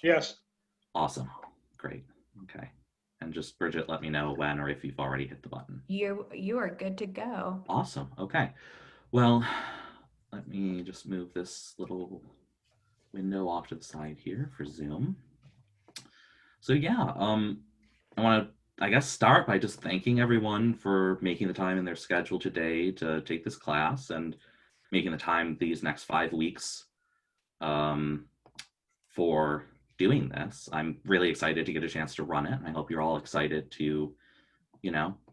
Yes. Awesome. Great. Okay. And just Bridget, let me know when or if you've already hit the button. You are good to go. Awesome. Okay. Well, let me just move this little window off to the side here for Zoom. So yeah, I want to, I guess, start by just thanking everyone for making the time in their schedule today to take this class and making the time these next 5 weeks um, for doing this. I'm really excited to get a chance to run it. And I hope you're all excited to,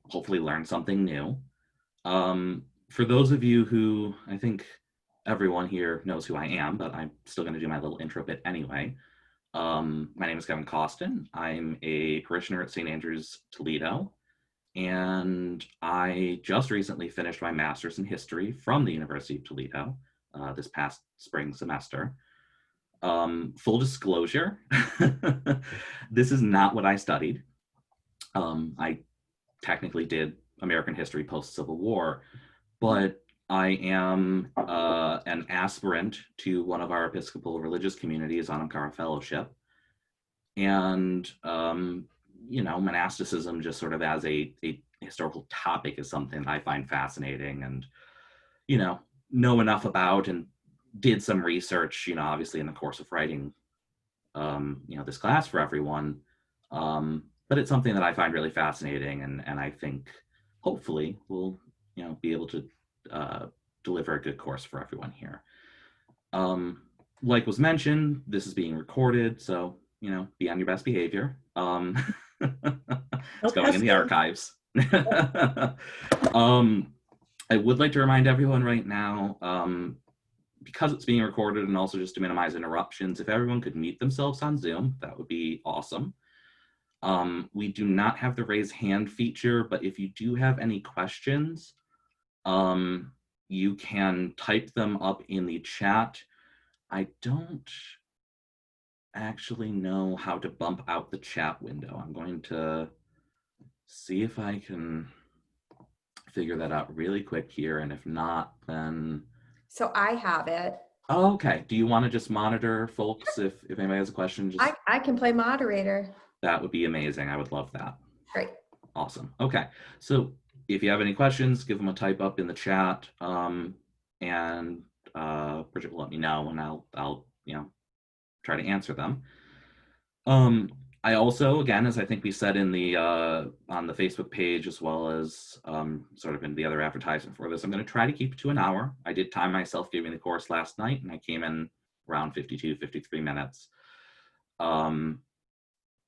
hopefully learn something new. For those of you who, I think everyone here knows who I am, but I'm still going to do my little intro bit anyway. My name is Kevin Costin. I'm a parishioner at St. Andrew's, Toledo, and I just recently finished my master's in history from the University of Toledo this past spring semester. Full disclosure, this is not what I studied. I technically did American history post-Civil War, but I am an aspirant to one of our Episcopal religious communities on Ankara Fellowship. And, monasticism just sort of as a historical topic is something that I find fascinating and, know enough about and did some research, obviously in the course of writing, this class for everyone. But it's something that I find really fascinating and I think hopefully we'll, be able to deliver a good course for everyone here. Like was mentioned, this is being recorded, so be on your best behavior. It's going in the archives. I would like to remind everyone right now, because it's being recorded and also just to minimize interruptions, if everyone could mute themselves on Zoom, that would be awesome. We do not have the raise hand feature, but if you do have any questions, you can type them up in the chat. I don't actually know how to bump out the chat window. I'm going to see if I can figure that out really quick here, and if not, then... So I have it. Oh, okay. Do you want to just monitor folks if anybody has a question? Just I can play moderator. That would be amazing. I would love that. Great. Awesome. Okay. So if you have any questions, give them a type up in the chat, and Bridget will let me know, and I'll try to answer them. I also, again, as I think we said in the on the Facebook page, as well as sort of in the other advertisement for this, I'm going to try to keep it to an hour. I did time myself giving the course last night, and I came in around 52, 53 minutes.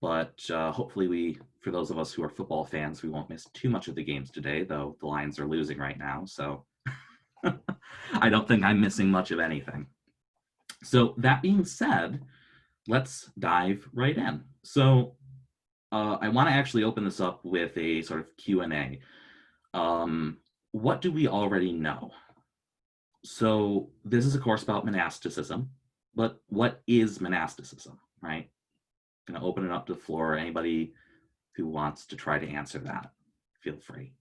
But hopefully for those of us who are football fans, we won't miss too much of the games today, though the Lions are losing right now, so I don't think I'm missing much of anything. So that being said, let's dive right in. So I want to actually open this up with a sort of Q&A. What do we already know? So this is a course about monasticism, but what is monasticism, right? I'm going to open it up to the floor. Anybody who wants to try to answer that, feel free.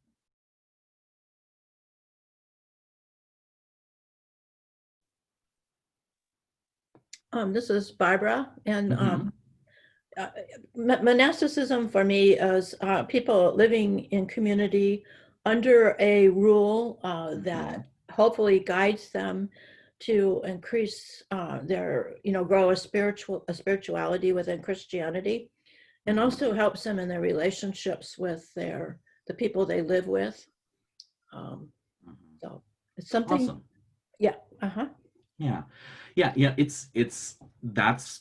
This is Barbara, and monasticism for me is people living in community under a rule that hopefully guides them to increase their, grow a spirituality within Christianity, and also helps them in their relationships with the people they live with. So it's something. Awesome. Yeah. Yeah. That's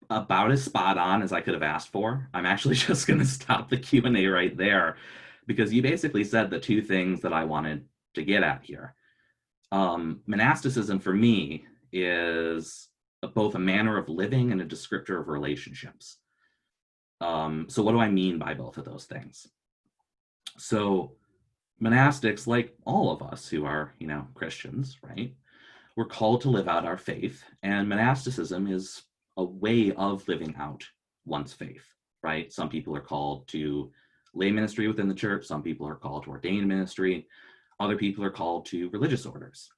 about as spot on as I could have asked for. I'm actually just going to stop the Q&A right there, because you basically said the two things that I wanted to get at here. Monasticism for me is both a manner of living and a descriptor of relationships. So what do I mean by both of those things? So monastics, like all of us who are, Christians, right? We're called to live out our faith, and monasticism is a way of living out one's faith, right? Some people are called to lay ministry within the church. Some people are called to ordained ministry. Other people are called to religious orders.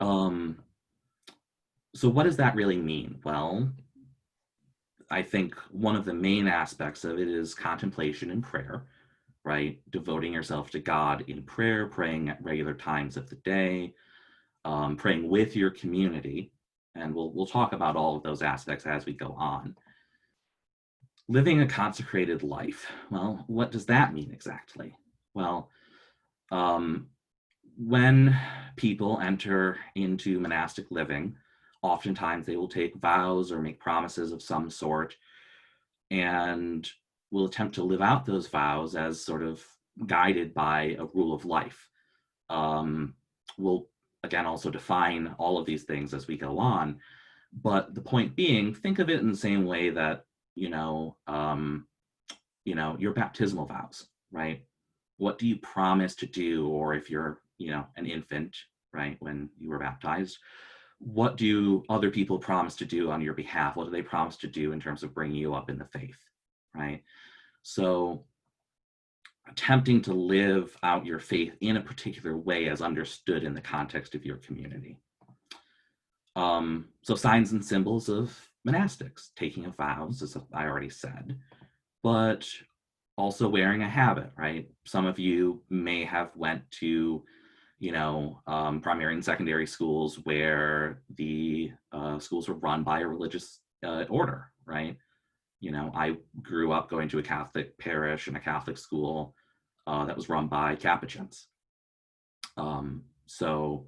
So what does that really mean? Well, I think one of the main aspects of it is contemplation and prayer, right? Devoting yourself to God in prayer, praying at regular times of the day, praying with your community, and we'll talk about all of those aspects as we go on. Living a consecrated life. Well, what does that mean exactly? Well, um, when people enter into monastic living, oftentimes they will take vows or make promises of some sort and will attempt to live out those vows as sort of guided by a rule of life. We'll again also define all of these things as we go on, but the point being, think of it in the same way that your baptismal vows, right? What do you promise to do? Or if you're, an infant, right, when you were baptized, what do other people promise to do on your behalf? What do they promise to do in terms of bringing you up in the faith, right? So attempting to live out your faith in a particular way as understood in the context of your community. So signs and symbols of monastics, taking of vows, as I already said, but also wearing a habit, right? Some of you may have went to, primary and secondary schools where the schools were run by a religious order, right? I grew up going to a Catholic parish and a Catholic school that was run by Capuchins. So,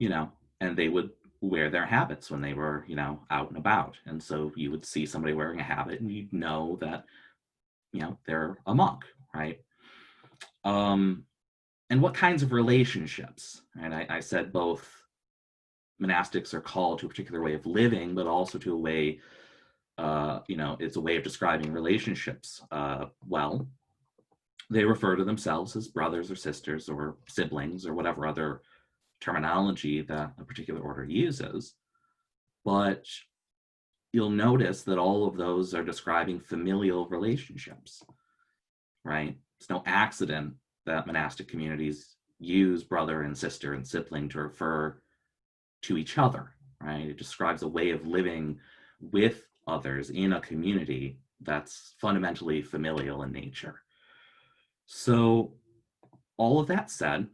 and they would wear their habits when they were, out and about. And so you would see somebody wearing a habit and you'd know that, they're a monk, right? And what kinds of relationships, right? I said both monastics are called to a particular way of living, but also to a way, it's a way of describing relationships. Well, they refer to themselves as brothers or sisters or siblings or whatever other terminology that a particular order uses. But you'll notice that all of those are describing familial relationships, right? It's no accident that monastic communities use brother and sister and sibling to refer to each other, right? It describes a way of living with others in a community that's fundamentally familial in nature. So, all of that said,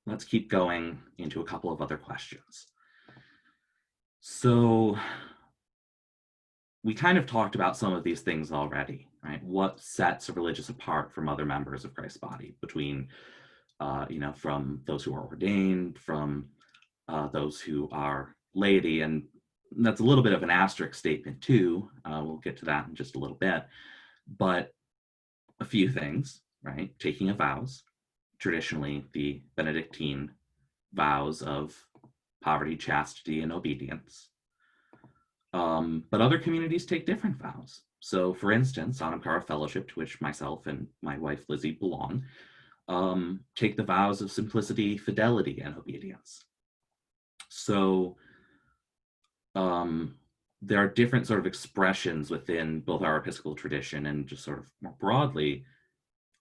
let's keep going into a couple of other questions. So, we kind of talked about some of these things already, right? What sets a religious apart from other members of Christ's body, between, from those who are ordained, from those who are laity. And that's a little bit of an asterisk statement too. We'll get to that in just a little bit. But a few things, right? Taking of vows, traditionally the Benedictine vows of poverty, chastity, and obedience. But other communities take different vows. So, for instance, Anamkara Fellowship, to which myself and my wife Lizzie belong, take the vows of simplicity, fidelity, and obedience. So, there are different sort of expressions within both our Episcopal tradition and just sort of more broadly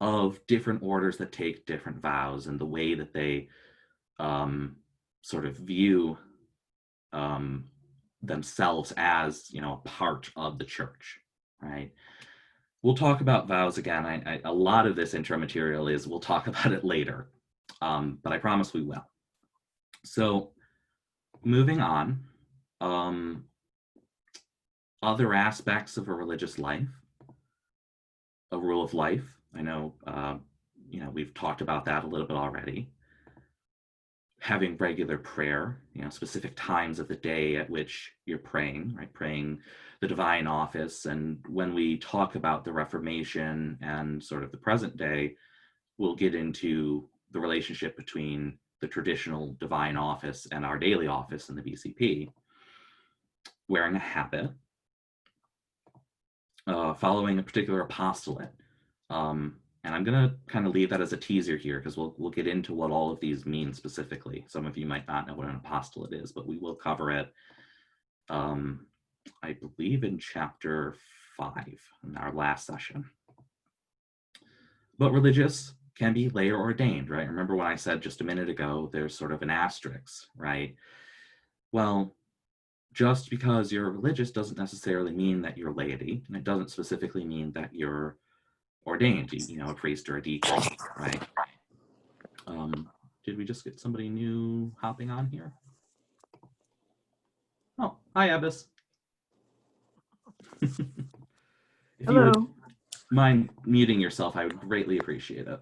of different orders that take different vows and the way that they sort of view themselves as, a part of the church, right? We'll talk about vows again. A lot of this intro material is, we'll talk about it later, but I promise we will. So moving on, other aspects of a religious life, a rule of life. I know, we've talked about that a little bit already. Having regular prayer, specific times of the day at which you're praying, right? Praying the divine office. And when we talk about the Reformation and sort of the present day, we'll get into the relationship between the traditional divine office and our daily office in the BCP. Wearing a habit, following a particular apostolate. And I'm going to kind of leave that as a teaser here, because we'll get into what all of these mean specifically. Some of you might not know what an apostolate is, but we will cover it, I believe, in chapter 5 in our last session. But religious can be lay or ordained, right? Remember when I said just a minute ago, there's sort of an asterisk, right? Well, just because you're religious doesn't necessarily mean that you're laity, and it doesn't specifically mean that you're ordained, a priest or a deacon, right? Did we just get somebody new hopping on here? Oh, hi, Abbas. If you would Hello. mind muting yourself, I would greatly appreciate it.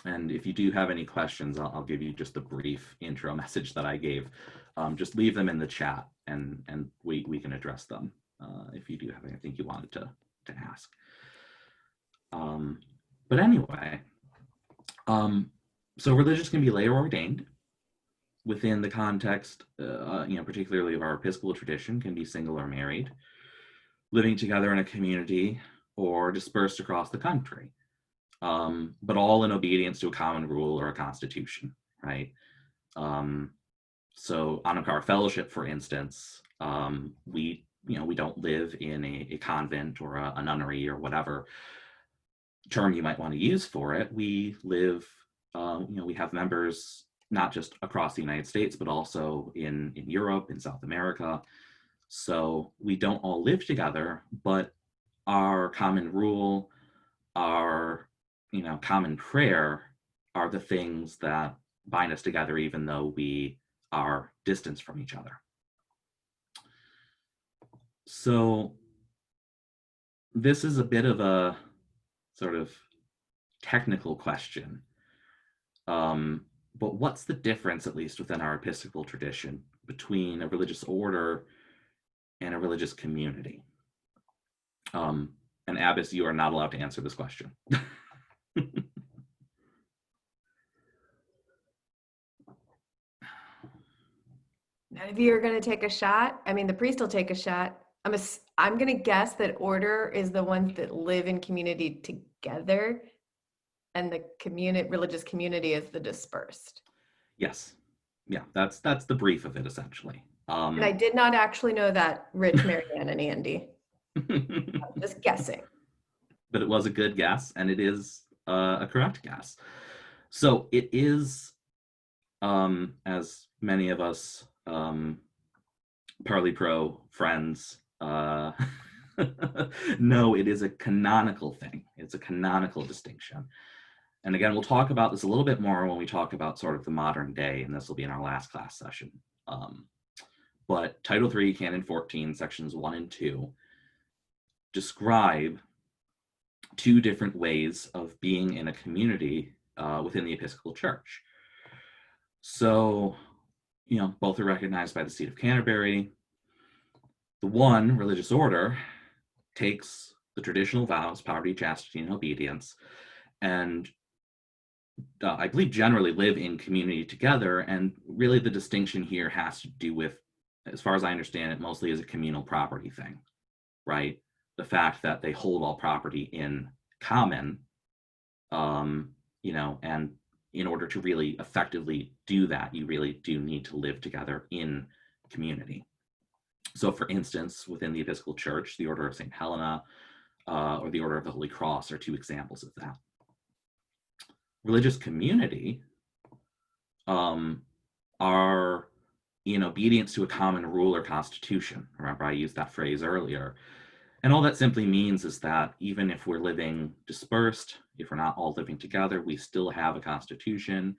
And if you do have any questions, I'll give you just a brief intro message that I gave. Just leave them in the chat, and we can address them if you do have anything you wanted to ask. But anyway, so religious can be lay or ordained. Within the context, particularly of our Episcopal tradition, can be single or married, living together in a community, or dispersed across the country. But all in obedience to a common rule or a constitution, right? So on our fellowship, for instance, we don't live in a convent or a nunnery or whatever term you might want to use for it. We live, we have members not just across the United States, but also in Europe, in South America. So we don't all live together, but our common rule, our common prayer are the things that bind us together, even though we are distanced from each other. So this is a bit of a sort of technical question. But what's the difference, at least within our Episcopal tradition, between a religious order and a religious community? And Abbas, you are not allowed to answer this question. None of you are going to take a shot. I mean, the priest will take a shot. I'm going to guess that order is the ones that live in community together, and the religious community is the dispersed. Yes. Yeah, that's the brief of it, essentially. And I did not actually know that, Rich, Marianne, and Andy. I'm just guessing. But it was a good guess, and it is a correct guess. So it is, as many of us Parley Pro friends no, it is a canonical thing. It's a canonical distinction. And again, we'll talk about this a little bit more when we talk about sort of the modern day, and this will be in our last class session. But Title III, Canon 14, Sections 1 and 2 describe two different ways of being in a community within the Episcopal Church. So, both are recognized by the Seat of Canterbury. The one, religious order, takes the traditional vows, poverty, chastity, and obedience, and I believe generally live in community together. And really the distinction here has to do with, as far as I understand it, mostly as a communal property thing, right? The fact that they hold all property in common, and in order to really effectively do that, you really do need to live together in community. So for instance, within the Episcopal Church, the Order of St. Helena or the Order of the Holy Cross are two examples of that. Religious community are in obedience to a common rule or constitution. Remember, I used that phrase earlier. And all that simply means is that even if we're living dispersed, if we're not all living together, we still have a constitution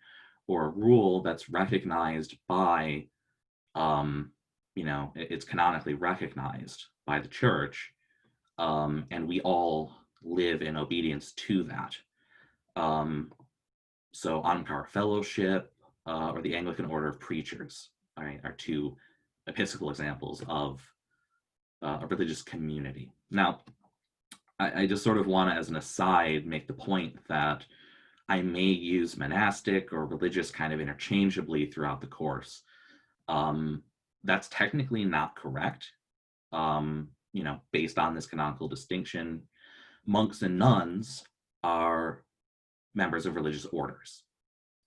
or a rule that's recognized by, it's canonically recognized by the church, and we all live in obedience to that. So on-power fellowship or the Anglican Order of Preachers, right, are two episcopal examples of a religious community. Now, I just sort of want to, as an aside, make the point that I may use monastic or religious kind of interchangeably throughout the course. That's technically not correct. Based on this canonical distinction, monks and nuns are members of religious orders,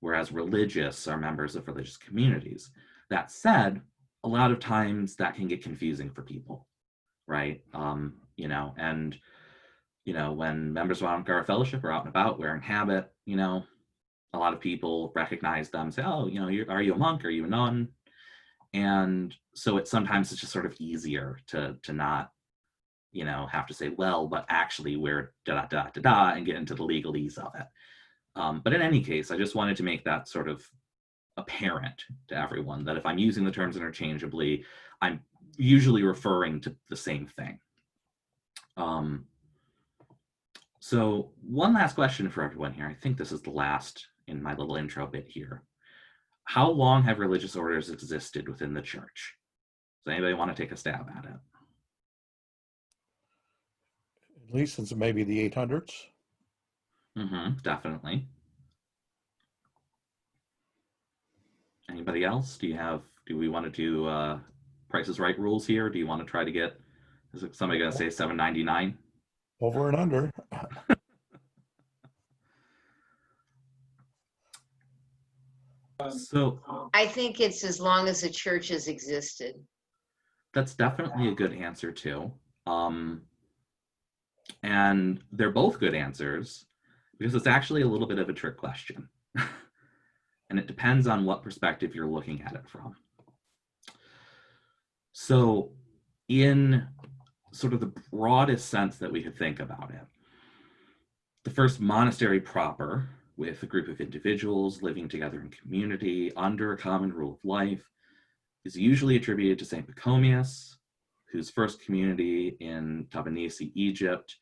whereas religious are members of religious communities. That said, a lot of times that can get confusing for people, right? When members of our fellowship are out and about wearing habit, a lot of people recognize them, say, oh, are you a monk? Are you a nun? And so sometimes it's just sort of easier to not, have to say, well, but actually we're da da da da da, and get into the legalese of it. But in any case, I just wanted to make that sort of apparent to everyone that if I'm using the terms interchangeably, I'm usually referring to the same thing. So one last question for everyone here. I think this is the last in my little intro bit here. How long have religious orders existed within the church? Does anybody want to take a stab at it? At least since maybe the 800s. Definitely. Anybody else? Do we want to do Price is Right rules here? Do you want to try to get, is somebody going to say $7.99? Over and under. So I think it's as long as the church has existed. that's definitely a good answer too. And they're both good answers because it's actually a little bit of a trick question. And it depends on what perspective you're looking at it from. So in sort of the broadest sense that we could think about it, the first monastery proper, with a group of individuals living together in community under a common rule of life, is usually attributed to St. Pachomius, whose first community in Tabanisi, Egypt,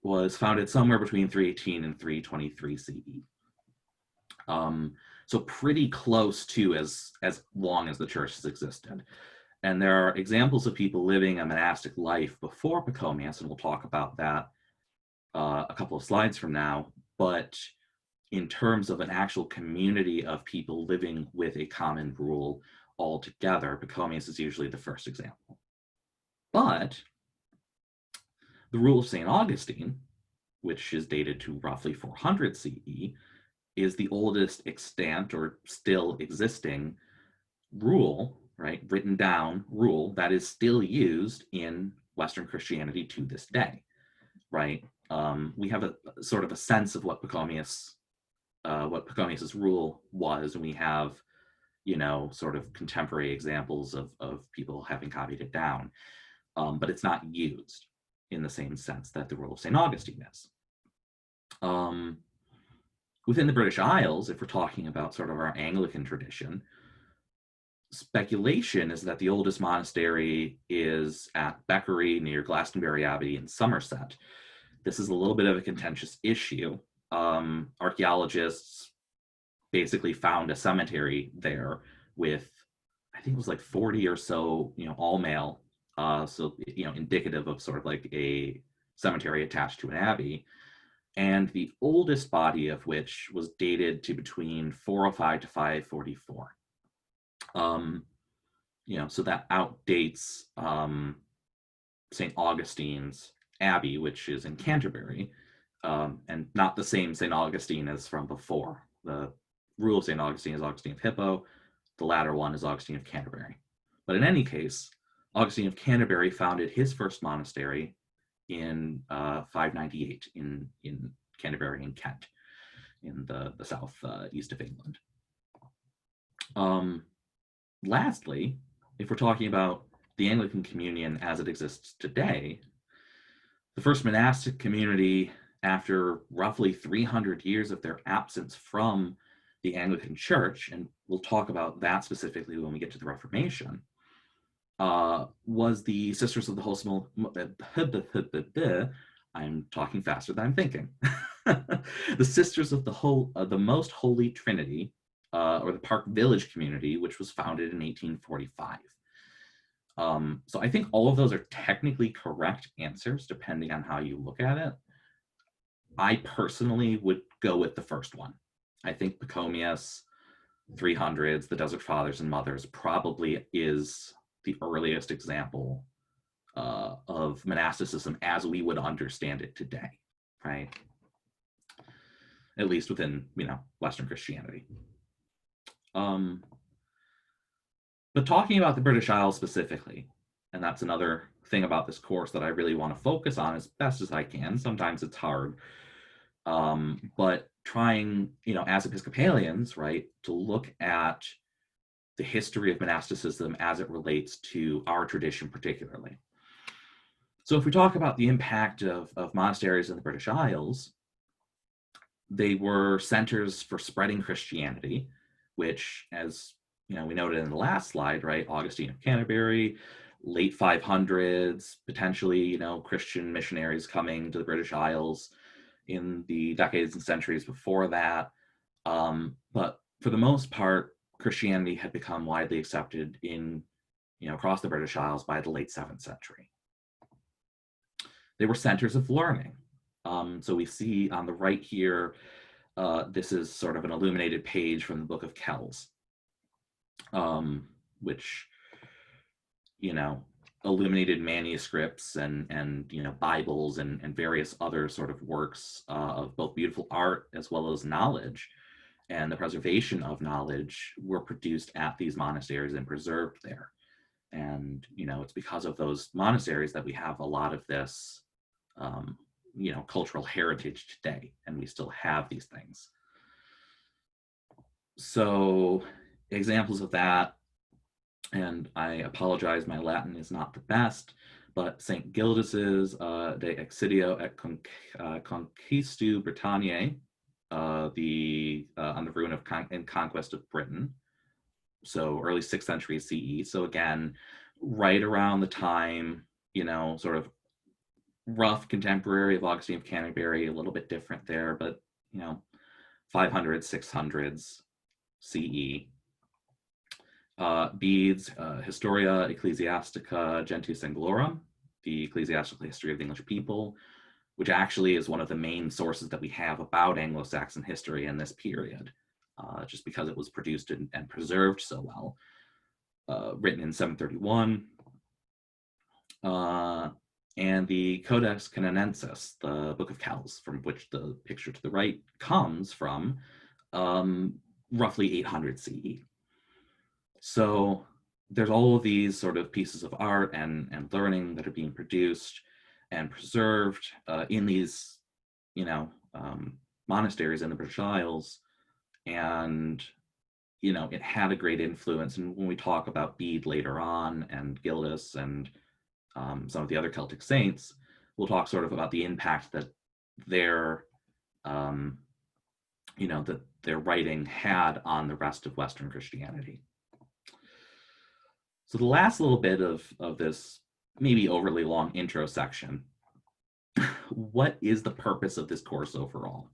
was founded somewhere between 318 and 323 CE. So pretty close to as long as the church has existed. And there are examples of people living a monastic life before Pachomius, and we'll talk about that a couple of slides from now. But in terms of an actual community of people living with a common rule all together, Pachomius is usually the first example. But the rule of St. Augustine, which is dated to roughly 400 CE, is the oldest extant or still existing rule, right, written down rule that is still used in Western Christianity to this day, right? We have a sort of a sense of what Pachomius's rule was, and we have, sort of contemporary examples of people having copied it down, but it's not used in the same sense that the rule of St. Augustine is. Within the British Isles, if we're talking about sort of our Anglican tradition, speculation is that the oldest monastery is at Beckery near Glastonbury Abbey in Somerset. This is a little bit of a contentious issue. Archaeologists basically found a cemetery there with, I think it was like 40 or so, all male, so indicative of sort of like a cemetery attached to an abbey, and the oldest body of which was dated to between 405 to 544. So that outdates St. Augustine's Abbey, which is in Canterbury, and not the same St. Augustine as from before. The rule of St. Augustine is Augustine of Hippo. The latter one is Augustine of Canterbury. But in any case, Augustine of Canterbury founded his first monastery in 598 in Canterbury in Kent, in the south east of England. Lastly, if we're talking about the Anglican Communion as it exists today, the first monastic community, after roughly 300 years of their absence from the Anglican Church, and we'll talk about that specifically when we get to the Reformation, was the Sisters of the Wholesome. I'm talking faster than I'm thinking. The Sisters of the Most Holy Trinity, or the Park Village community, which was founded in 1845. So I think all of those are technically correct answers, depending on how you look at it. I personally would go with the first one. I think Pachomius, 300s, the Desert Fathers and Mothers probably is the earliest example of monasticism as we would understand it today, right? At least within, Western Christianity. But talking about the British Isles specifically, and that's another thing about this course that I really want to focus on as best as I can. Sometimes it's hard. But trying, as Episcopalians, right, to look at the history of monasticism as it relates to our tradition particularly. So if we talk about the impact of monasteries in the British Isles, they were centers for spreading Christianity, which, as we noted in the last slide, right, Augustine of Canterbury, late 500s, potentially, Christian missionaries coming to the British Isles in the decades and centuries before that. But for the most part, Christianity had become widely accepted across the British Isles by the late 7th century. They were centers of learning. So we see on the right here, this is sort of an illuminated page from the Book of Kells, which, illuminated manuscripts and Bibles and various other sort of works of both beautiful art as well as knowledge and the preservation of knowledge were produced at these monasteries and preserved there. And, it's because of those monasteries that we have a lot of this, cultural heritage today, and we still have these things. So examples of that, and I apologize, my Latin is not the best, but St. Gildas's De Excidio et Conquistu Britanniae, on the ruin of and conquest of Britain, so early 6th century CE. So again, right around the time, sort of rough contemporary of Augustine of Canterbury, a little bit different there, but 500s, 600s CE. Bede's Historia Ecclesiastica Gentis Anglorum, the ecclesiastical history of the English people, which actually is one of the main sources that we have about Anglo-Saxon history in this period, just because it was produced and preserved so well. Written in 731. And the Codex Canonensis, the Book of Kells, from which the picture to the right comes from, roughly 800 CE. So there's all of these sort of pieces of art and learning that are being produced and preserved in these, monasteries in the British Isles. And, it had a great influence. And when we talk about Bede later on and Gildas and some of the other Celtic saints, we'll talk sort of about the impact that their, that their writing had on the rest of Western Christianity. So the last little bit of this maybe overly long intro section, what is the purpose of this course overall?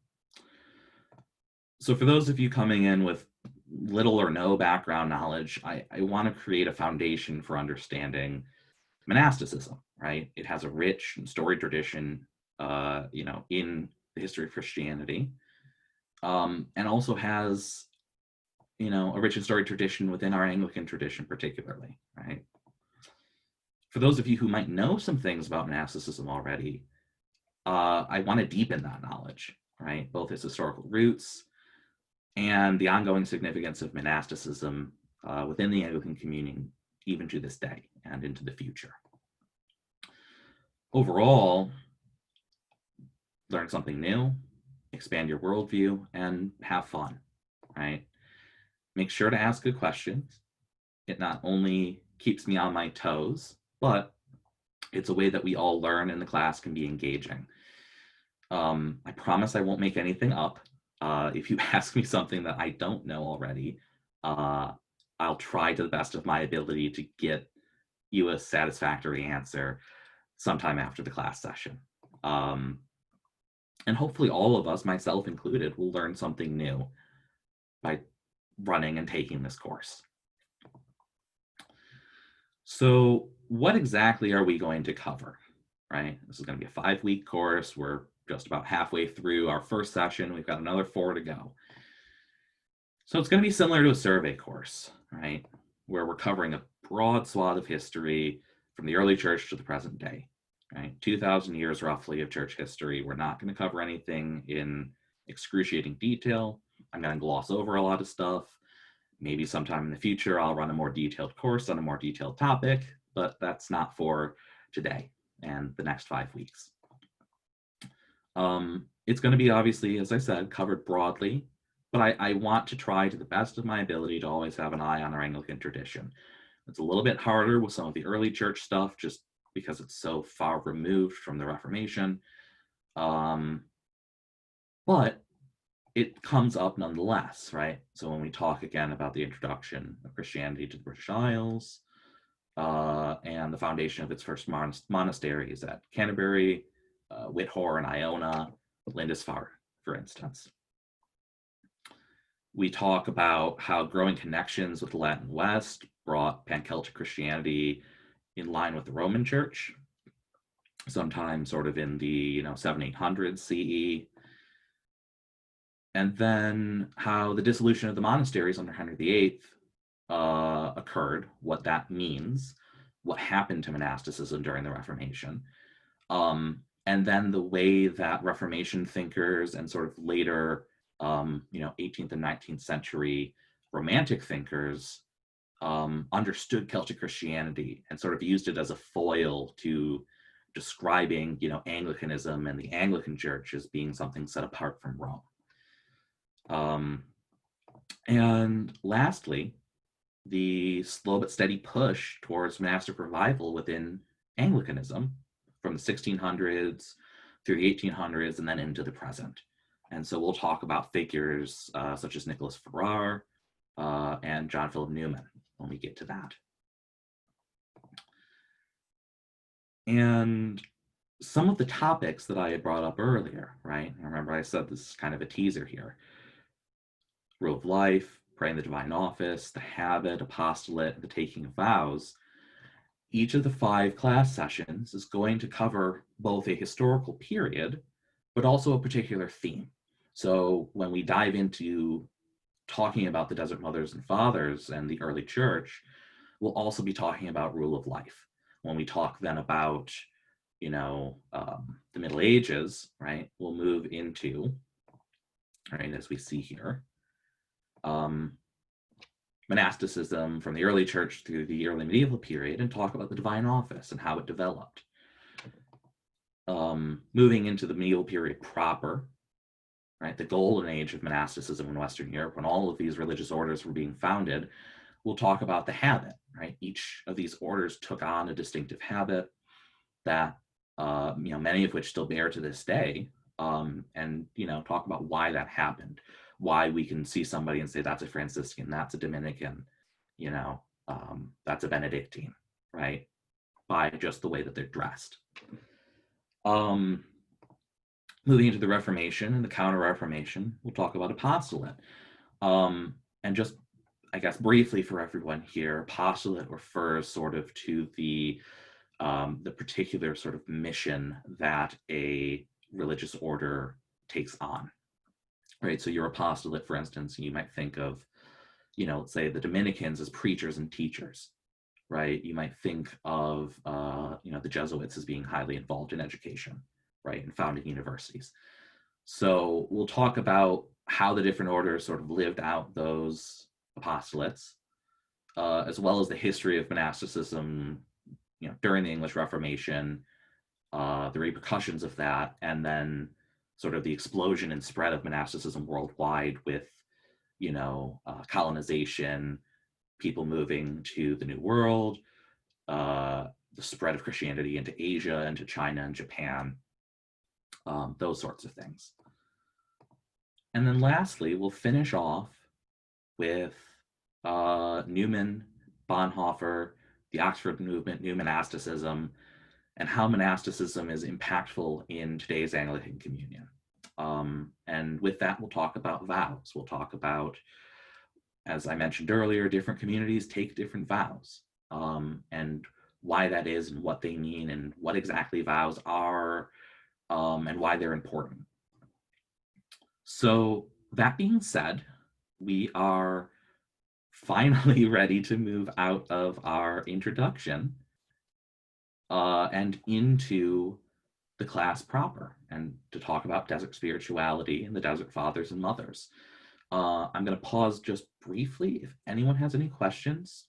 So for those of you coming in with little or no background knowledge, I want to create a foundation for understanding monasticism, right? It has a rich and storied tradition, in the history of Christianity, and also has, a rich and storied tradition within our Anglican tradition particularly, right? For those of you who might know some things about monasticism already, I want to deepen that knowledge, right? Both its historical roots and the ongoing significance of monasticism within the Anglican community, even to this day and into the future. Overall, learn something new, expand your worldview, and have fun, right? Make sure to ask good questions. It not only keeps me on my toes, but it's a way that we all learn and the class can be engaging. I promise I won't make anything up. If you ask me something that I don't know already, I'll try to the best of my ability to get you a satisfactory answer sometime after the class session. And hopefully all of us, myself included, will learn something new by running and taking this course. So what exactly are we going to cover, right? This is going to be a 5-week course. We're just about halfway through our first session. We've got another 4 to go. So it's going to be similar to a survey course, right? Where we're covering a broad swath of history from the early church to the present day, right? 2,000 years roughly of church history. We're not going to cover anything in excruciating detail. I'm going to gloss over a lot of stuff. Maybe sometime in the future, I'll run a more detailed course on a more detailed topic, but that's not for today and the next 5 weeks. It's going to be obviously, as I said, covered broadly, but I want to try to the best of my ability to always have an eye on our Anglican tradition. It's a little bit harder with some of the early church stuff just because it's so far removed from the Reformation. But it comes up nonetheless, right? So when we talk again about the introduction of Christianity to the British Isles and the foundation of its first monasteries at Canterbury, Whitehor and Iona, Lindisfarne, for instance. We talk about how growing connections with the Latin West brought Pan-Celtic Christianity in line with the Roman Church, sometime sort of in the 700-800s CE. And then how the dissolution of the monasteries under Henry VIII occurred, what that means, what happened to monasticism during the Reformation, and then the way that Reformation thinkers and sort of later, 18th and 19th century Romantic thinkers understood Celtic Christianity and sort of used it as a foil to describing, Anglicanism and the Anglican Church as being something set apart from Rome. And lastly, the slow but steady push towards monastic revival within Anglicanism from the 1600s through the 1800s and then into the present. And so we'll talk about figures such as Nicholas Ferrar and John Philip Newman when we get to that. And some of the topics that I had brought up earlier, right? Remember I said this is kind of a teaser here. Rule of life, praying the divine office, the habit, apostolate, the taking of vows. Each of the 5 class sessions is going to cover both a historical period, but also a particular theme. So when we dive into talking about the Desert Mothers and Fathers and the early church, we'll also be talking about rule of life. When we talk then about, the Middle Ages, right, we'll move into, right, as we see here, monasticism from the early church through the early medieval period and talk about the divine office and how it developed. Moving into the medieval period proper, right, the golden age of monasticism in Western Europe, when all of these religious orders were being founded, we'll talk about the habit, right? Each of these orders took on a distinctive habit that, many of which still bear to this day, and, talk about why that happened, why we can see somebody and say, that's a Franciscan, that's a Dominican, that's a Benedictine, right? By just the way that they're dressed. Moving into the Reformation and the Counter-Reformation, we'll talk about apostolate. And just, I guess, briefly for everyone here, apostolate refers sort of to the particular sort of mission that a religious order takes on, right? So your apostolate, for instance, you might think of, let's say the Dominicans as preachers and teachers, right? You might think of, the Jesuits as being highly involved in education, right, and founding universities. So we'll talk about how the different orders sort of lived out those apostolates, as well as the history of monasticism, during the English Reformation, the repercussions of that, and then sort of the explosion and spread of monasticism worldwide with, colonization, people moving to the New World, the spread of Christianity into Asia, into China and Japan, those sorts of things. And then lastly, we'll finish off with Newman, Bonhoeffer, the Oxford movement, new monasticism, and how monasticism is impactful in today's Anglican communion. And with that, we'll talk about vows. We'll talk about, as I mentioned earlier, different communities take different vows, and why that is and what they mean and what exactly vows are, and why they're important. So that being said, we are finally ready to move out of our introduction and into the class proper and to talk about desert spirituality and the Desert Fathers and Mothers. I'm going to pause just briefly. If anyone has any questions,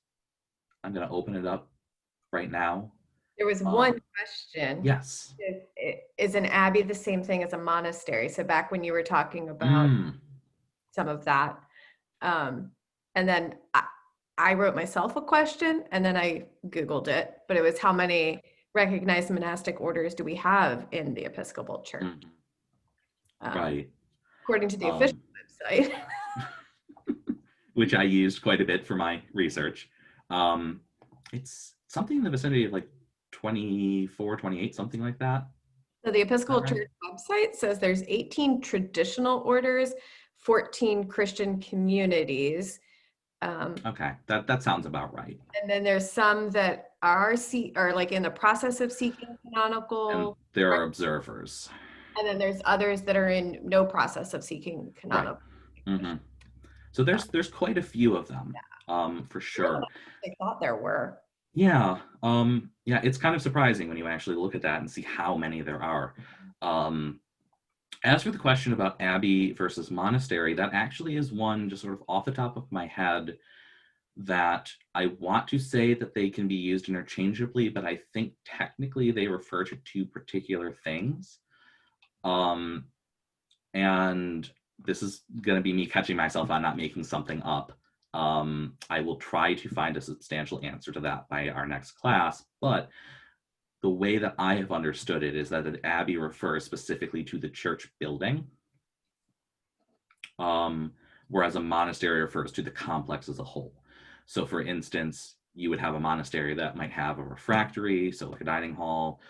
I'm going to open it up right now. There was one question. Yes. Is an abbey the same thing as a monastery? So back when you were talking about some of that. And then I wrote myself a question and then I Googled it, but it was how many recognized monastic orders do we have in the Episcopal Church? Right. According to the official website. Which I used quite a bit for my research. It's something in the vicinity of like 24, 28, something like that. So the Episcopal Right. Church website says there's 18 traditional orders, 14 Christian communities. Okay, that sounds about right. And then there's some that are like in the process of seeking And canonical. there are observers. And then there's others that are in no process of seeking canonical. Mm-hmm. So there's quite a few of them, for sure. I thought there were. Yeah, it's kind of surprising when you actually look at that and see how many there are. As for the question about abbey versus monastery, that actually is one just sort of off the top of my head that I want to say that they can be used interchangeably, but I think technically they refer to two particular things. And this is going to be me catching myself on not making something up. I will try to find a substantial answer to that by our next class, but the way that I have understood it is that an abbey refers specifically to the church building, whereas a monastery refers to the complex as a whole. So for instance, you would have a monastery that might have a refectory, so like a dining hall,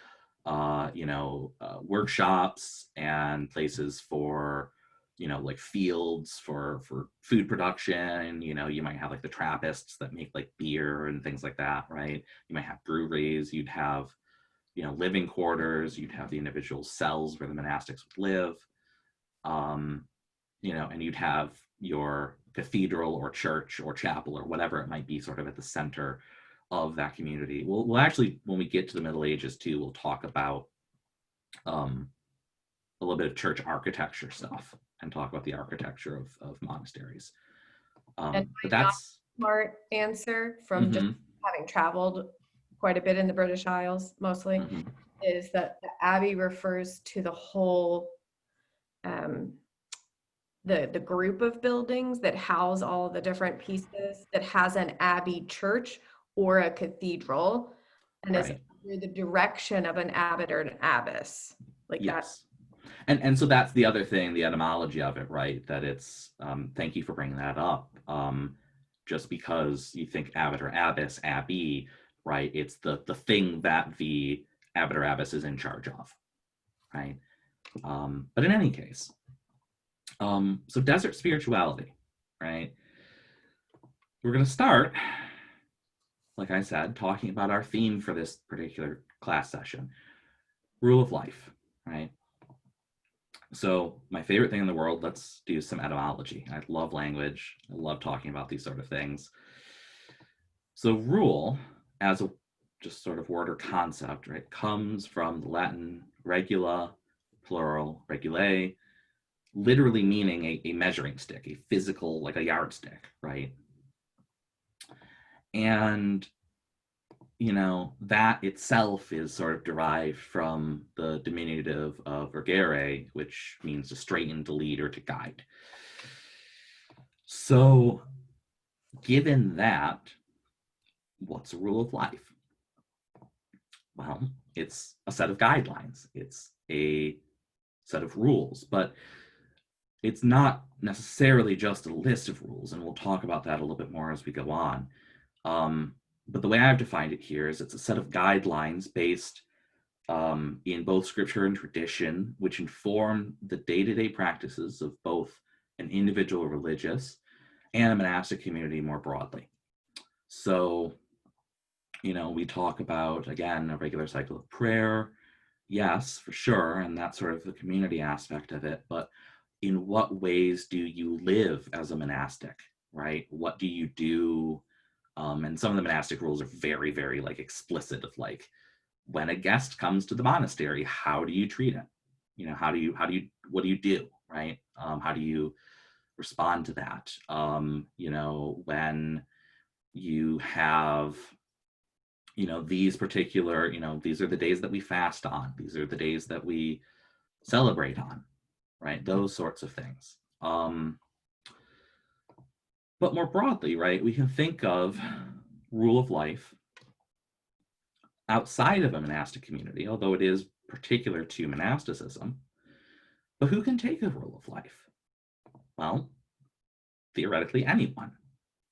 workshops and places for, like fields for food production. You might have like the Trappists that make like beer and things like that, right? You might have breweries, you'd have, living quarters, you'd have the individual cells where the monastics would live, and you'd have your cathedral or church or chapel or whatever it might be sort of at the center of that community. We'll actually, when we get to the Middle Ages too, we'll talk about a little bit of church architecture stuff and talk about the architecture of monasteries. And but that's smart answer from just having traveled quite a bit in the British Isles mostly, is that the abbey refers to the whole the group of buildings that house all the different pieces that has an abbey church or a cathedral, and is under the direction of an abbot or an abbess, like yes. And so that's the other thing, the etymology of it, right? That it's, thank you for bringing that up. Just because you think abbot or abbess, abbey, right? It's the thing that the abbot or abbess is in charge of, right? But in any case, so desert spirituality, right? We're going to start, like I said, talking about our theme for this particular class session, rule of life, right? So my favorite thing in the world, let's do some etymology. I love language. I love talking about these sort of things. So rule, as a just sort of word or concept, right, comes from the Latin regula, plural, regulae, literally meaning a measuring stick, a physical, like a yardstick, right? And that itself is sort of derived from the diminutive of ergere, which means to straighten, to lead, or to guide. So given that, what's a rule of life? Well, it's a set of guidelines. It's a set of rules, but it's not necessarily just a list of rules, and we'll talk about that a little bit more as we go on. But the way I've defined it here is it's a set of guidelines based in both scripture and tradition, which inform the day-to-day practices of both an individual religious and a monastic community more broadly. So, we talk about, again, a regular cycle of prayer. Yes, for sure, and that's sort of the community aspect of it, but in what ways do you live as a monastic, right? What do you do? And some of the monastic rules are very, very like explicit of like, when a guest comes to the monastery, how do you treat it? What do you do, right? How do you respond to that? When you have, these particular, these are the days that we fast on. These are the days that we celebrate on, right? Those sorts of things. But more broadly, right, we can think of rule of life outside of a monastic community, although it is particular to monasticism. But who can take a rule of life? Well, theoretically, anyone,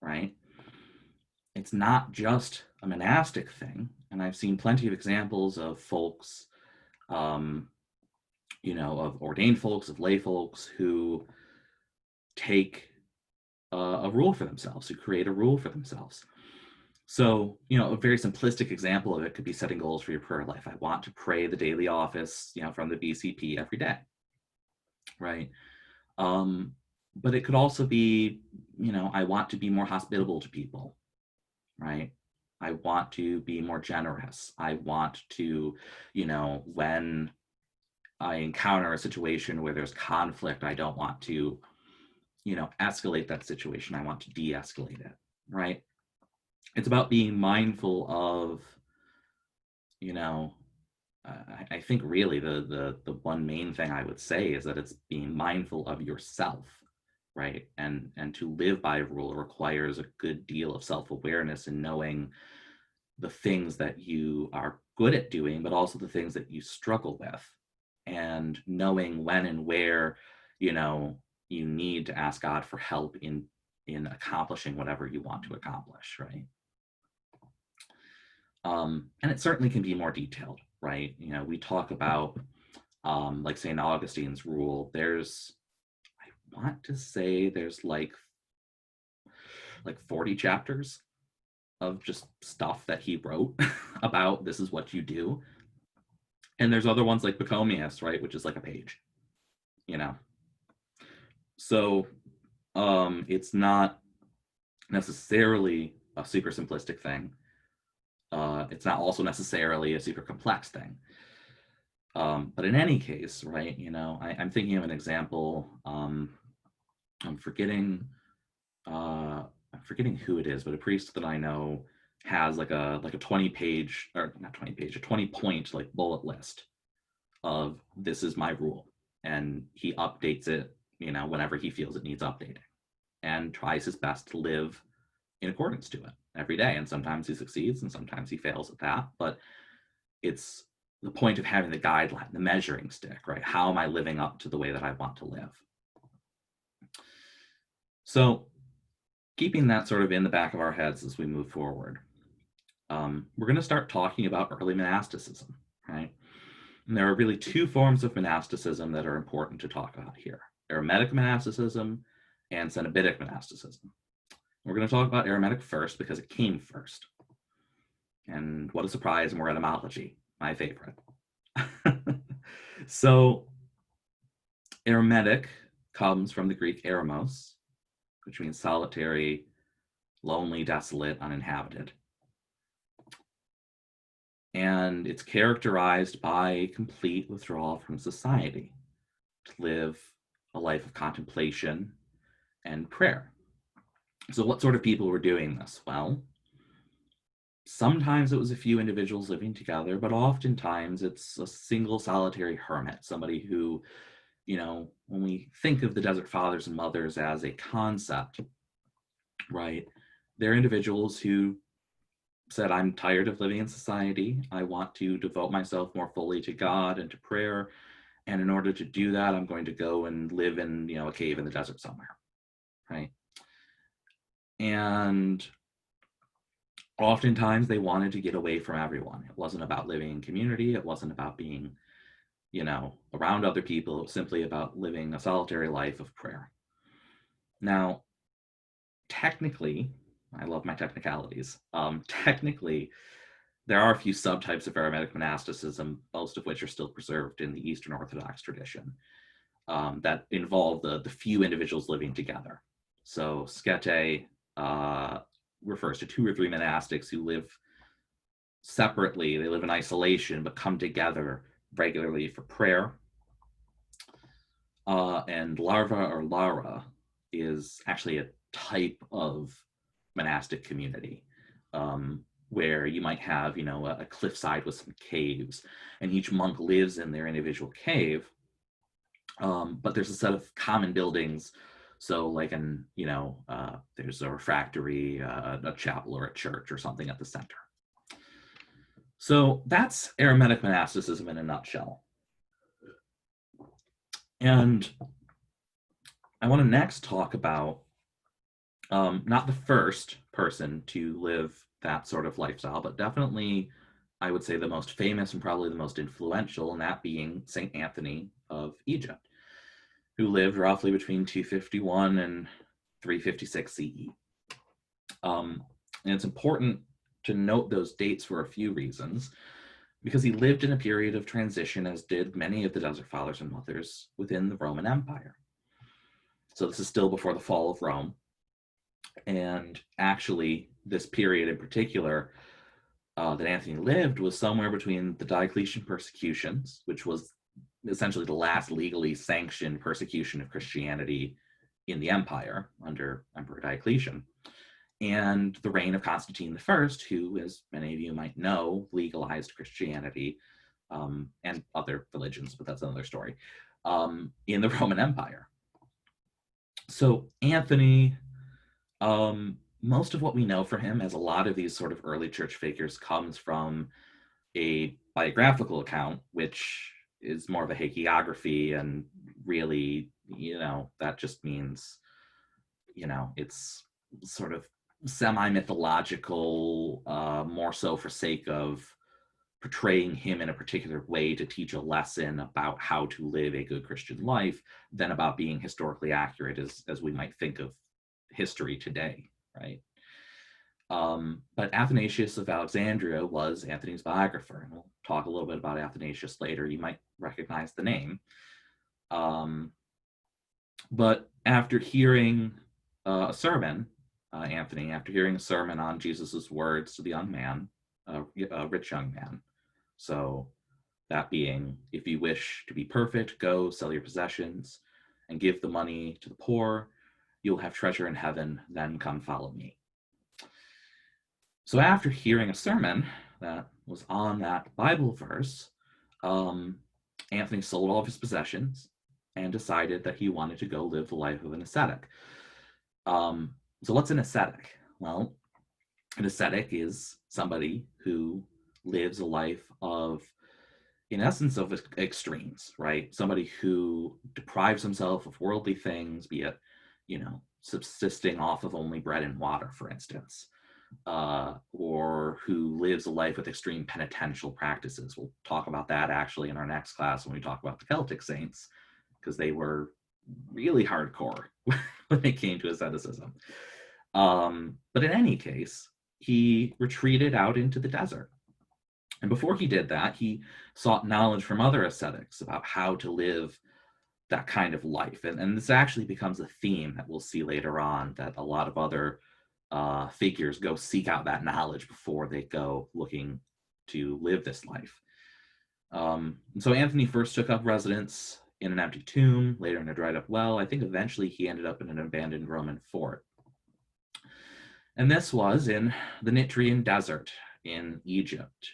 right? It's not just a monastic thing. And I've seen plenty of examples of folks, of ordained folks, of lay folks who take a rule for themselves, who create a rule for themselves. So, a very simplistic example of it could be setting goals for your prayer life. I want to pray the daily office, from the BCP every day, right? But it could also be, I want to be more hospitable to people, right? I want to be more generous. I want to, when I encounter a situation where there's conflict, I don't want to, escalate that situation. I want to de-escalate it, right? It's about being mindful of, I think really the one main thing I would say is that it's being mindful of yourself, right? And to live by a rule requires a good deal of self-awareness and knowing the things that you are good at doing, but also the things that you struggle with, and knowing when and where, you need to ask God for help in accomplishing whatever you want to accomplish, right? And it certainly can be more detailed, right? We talk about, like St. Augustine's rule. I want to say there's like 40 chapters of just stuff that he wrote about this is what you do. And there's other ones like Pachomius, right, which is like a page, So it's not necessarily a super simplistic thing. It's not also necessarily a super complex thing. But in any case, right, I'm thinking of an example. I'm forgetting who it is, but a priest that I know has like a 20-page, or not 20-page, a 20-point like bullet list of this is my rule, and he updates it, whenever he feels it needs updating, and tries his best to live in accordance to it every day. And sometimes he succeeds and sometimes he fails at that, but it's the point of having the guideline, the measuring stick, right? How am I living up to the way that I want to live? So keeping that sort of in the back of our heads as we move forward, we're going to start talking about early monasticism, right? And there are really two forms of monasticism that are important to talk about here: Eremitic monasticism and Cenobitic monasticism. We're going to talk about Eremitic first because it came first. And what a surprise, more etymology, my favorite. So Eremitic comes from the Greek eremos, which means solitary, lonely, desolate, uninhabited. And it's characterized by complete withdrawal from society, to live a life of contemplation and prayer. So what sort of people were doing this? Well, sometimes it was a few individuals living together, but oftentimes it's a single solitary hermit, somebody who, when we think of the Desert Fathers and Mothers as a concept, right, they're individuals who said, I'm tired of living in society. I want to devote myself more fully to God and to prayer. And in order to do that, I'm going to go and live in, a cave in the desert somewhere, right? And oftentimes they wanted to get away from everyone. It wasn't about living in community. It wasn't about being, around other people. It was simply about living a solitary life of prayer. Now, technically, I love my technicalities. Technically, there are a few subtypes of Eremitic monasticism, most of which are still preserved in the Eastern Orthodox tradition, that involve the few individuals living together. So skete refers to 2 or 3 monastics who live separately. They live in isolation, but come together regularly for prayer. And larva or lara is actually a type of monastic community. where you might have, a cliffside with some caves, and each monk lives in their individual cave. But there's a set of common buildings. So like there's a refectory, a chapel or a church or something at the center. So that's Eremitic monasticism in a nutshell. And I want to next talk about not the first person to live that sort of lifestyle, but definitely, I would say, the most famous and probably the most influential, and that being St. Anthony of Egypt, who lived roughly between 251 and 356 CE. And it's important to note those dates for a few reasons, because he lived in a period of transition, as did many of the Desert Fathers and Mothers within the Roman Empire. So this is still before the fall of Rome. And actually, this period in particular that Anthony lived was somewhere between the Diocletian persecutions, which was essentially the last legally sanctioned persecution of Christianity in the empire under Emperor Diocletian, and the reign of Constantine I, who, as many of you might know, legalized Christianity and other religions, but that's another story, in the Roman Empire. So Anthony, most of what we know from him, as a lot of these sort of early church figures, comes from a biographical account, which is more of a hagiography, and really, that just means, it's sort of semi-mythological, more so for sake of portraying him in a particular way to teach a lesson about how to live a good Christian life, than about being historically accurate as we might think of history today, right? But Athanasius of Alexandria was Anthony's biographer, and we'll talk a little bit about Athanasius later. You might recognize the name. But after hearing a sermon, after hearing a sermon on Jesus's words to the young man, a rich young man, so that being, if you wish to be perfect, go sell your possessions and give the money to the poor. You'll have treasure in heaven, then come follow me. So after hearing a sermon that was on that Bible verse, Anthony sold all of his possessions and decided that he wanted to go live the life of an ascetic. So what's an ascetic? Well, an ascetic is somebody who lives a life of, in essence, of extremes, right? Somebody who deprives himself of worldly things, be it, subsisting off of only bread and water, for instance, or who lives a life with extreme penitential practices. We'll talk about that actually in our next class when we talk about the Celtic saints, because they were really hardcore when it came to asceticism. But in any case, he retreated out into the desert. And before he did that, he sought knowledge from other ascetics about how to live that kind of life. And this actually becomes a theme that we'll see later on, that a lot of other figures go seek out that knowledge before they go looking to live this life. So Anthony first took up residence in an empty tomb, later in a dried up well. I think eventually he ended up in an abandoned Roman fort. And this was in the Nitrian desert in Egypt,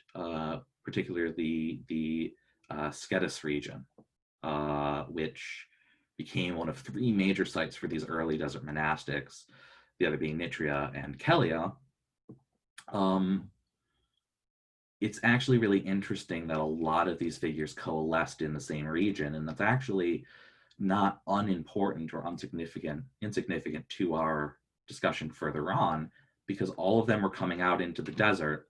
particularly the Scetis region, which became one of three major sites for these early desert monastics, the other being Nitria and Kelia. It's actually really interesting that a lot of these figures coalesced in the same region, and that's actually not unimportant or insignificant to our discussion further on, because all of them were coming out into the desert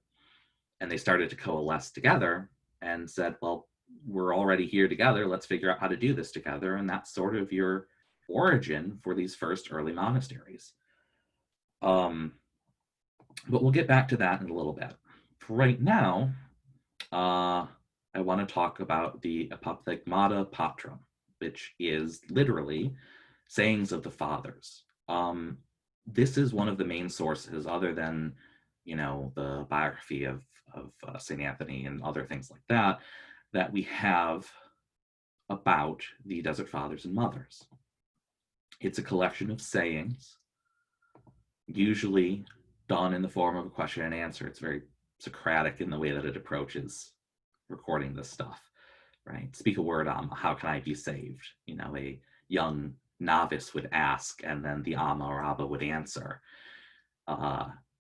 and they started to coalesce together and said, well, we're already here together, let's figure out how to do this together. And that's sort of your origin for these first early monasteries. But we'll get back to that in a little bit. For right now, I want to talk about the Apophthegmata Patrum, which is literally sayings of the fathers. This is one of the main sources, other than, the biography of St. Anthony and other things like that, that we have about the Desert Fathers and Mothers. It's a collection of sayings, usually done in the form of a question and answer. It's very Socratic in the way that it approaches recording this stuff, right? Speak a word, how can I be saved? You know, a young novice would ask, and then the Amma or Abba would answer,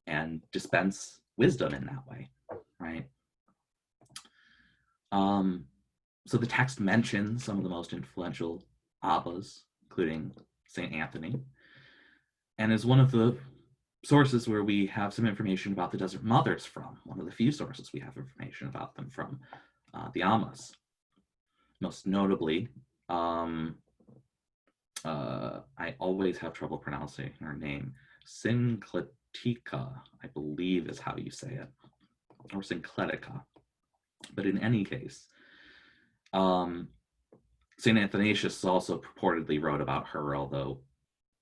and dispense wisdom in that way, right? So the text mentions some of the most influential Abbas, including St. Anthony, and is one of the sources where we have some information about the Desert Mothers from, one of the few sources we have information about them from, the Ammas. Most notably, I always have trouble pronouncing her name, Syncletica, I believe is how you say it, or Syncletica. But in any case, St. Athanasius also purportedly wrote about her, although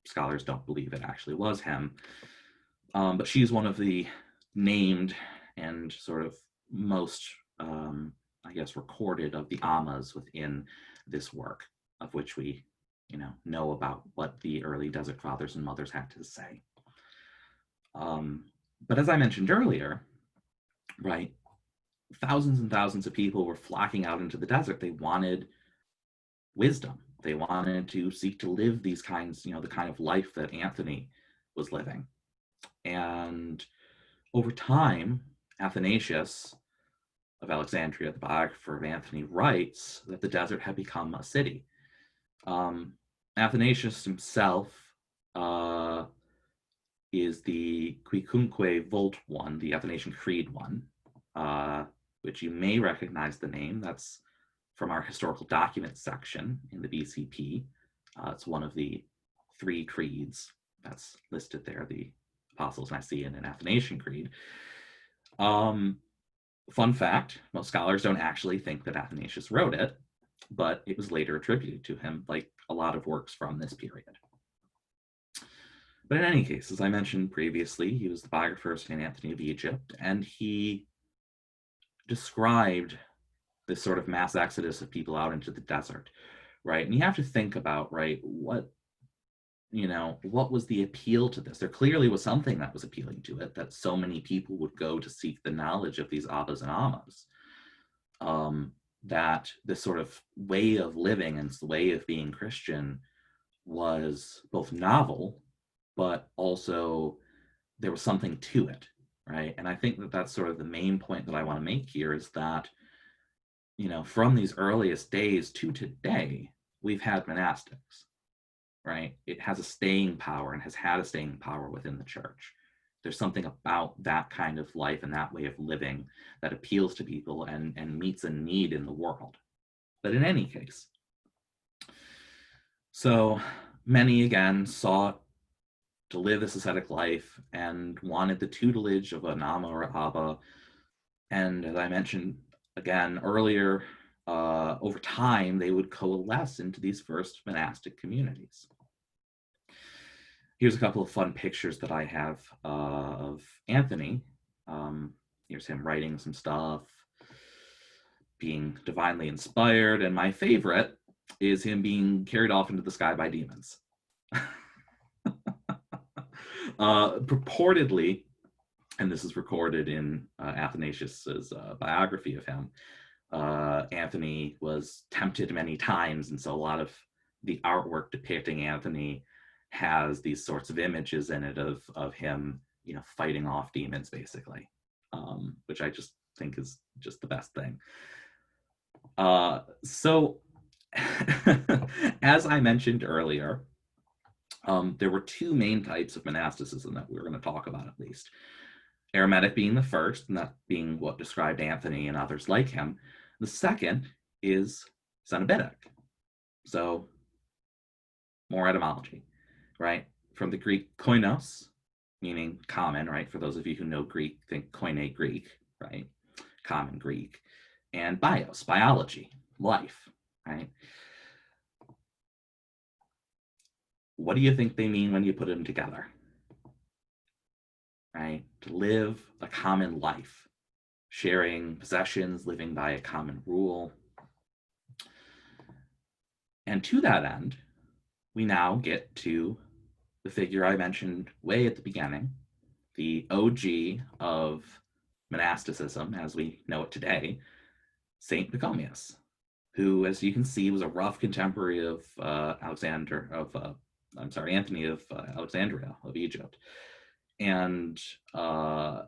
scholars don't believe it actually was him. But she's one of the named and sort of most, I guess, recorded of the Ammas within this work, of which we, know about what the early Desert Fathers and Mothers had to say. But as I mentioned earlier, right, thousands and thousands of people were flocking out into the desert. They wanted wisdom. They wanted to seek to live these kinds, the kind of life that Anthony was living. And over time, Athanasius of Alexandria, the biographer of Anthony, writes that the desert had become a city. Athanasius himself is the Quicunque Volt one, the Athanasian Creed one, which you may recognize the name. That's from our historical documents section in the BCP. It's one of the 3 creeds that's listed there, the Apostles' Nicene and Athanasian Creed. Fun fact, most scholars don't actually think that Athanasius wrote it, but it was later attributed to him, like a lot of works from this period. But in any case, as I mentioned previously, he was the biographer of St. Anthony of Egypt, and he described this sort of mass exodus of people out into the desert, right? And you have to think about, right, what was the appeal to this? There clearly was something that was appealing to it, that so many people would go to seek the knowledge of these Abbas and Ammas. That this sort of way of living and the way of being Christian was both novel, but also there was something to it, right? And I think that that's sort of the main point that I want to make here, is that, from these earliest days to today, we've had monastics, right? It has a staying power and has had a staying power within the church. There's something about that kind of life and that way of living that appeals to people and meets a need in the world. But in any case, so many again sought to live this ascetic life and wanted the tutelage of an Amma or Abba. And as I mentioned again earlier, over time, they would coalesce into these first monastic communities. Here's a couple of fun pictures that I have of Anthony. Here's him writing some stuff, being divinely inspired, and my favorite is him being carried off into the sky by demons. Purportedly, and this is recorded in Athanasius's biography of him, Anthony was tempted many times, and so a lot of the artwork depicting Anthony has these sorts of images in it of him, fighting off demons, basically, which I just think is just the best thing. So, as I mentioned earlier, there were 2 main types of monasticism that we were going to talk about, at least. Eremitic being the first, and that being what described Anthony and others like him. The second is Cenobitic. So, more etymology, right? From the Greek koinos, meaning common, right? For those of you who know Greek, think koine Greek, right? Common Greek. And bios, biology, life, right? What do you think they mean when you put them together? Right? To live a common life, sharing possessions, living by a common rule. And to that end, we now get to the figure I mentioned way at the beginning, the OG of monasticism as we know it today, Saint Pachomius, who, as you can see, was a rough contemporary of Anthony of Alexandria of Egypt. And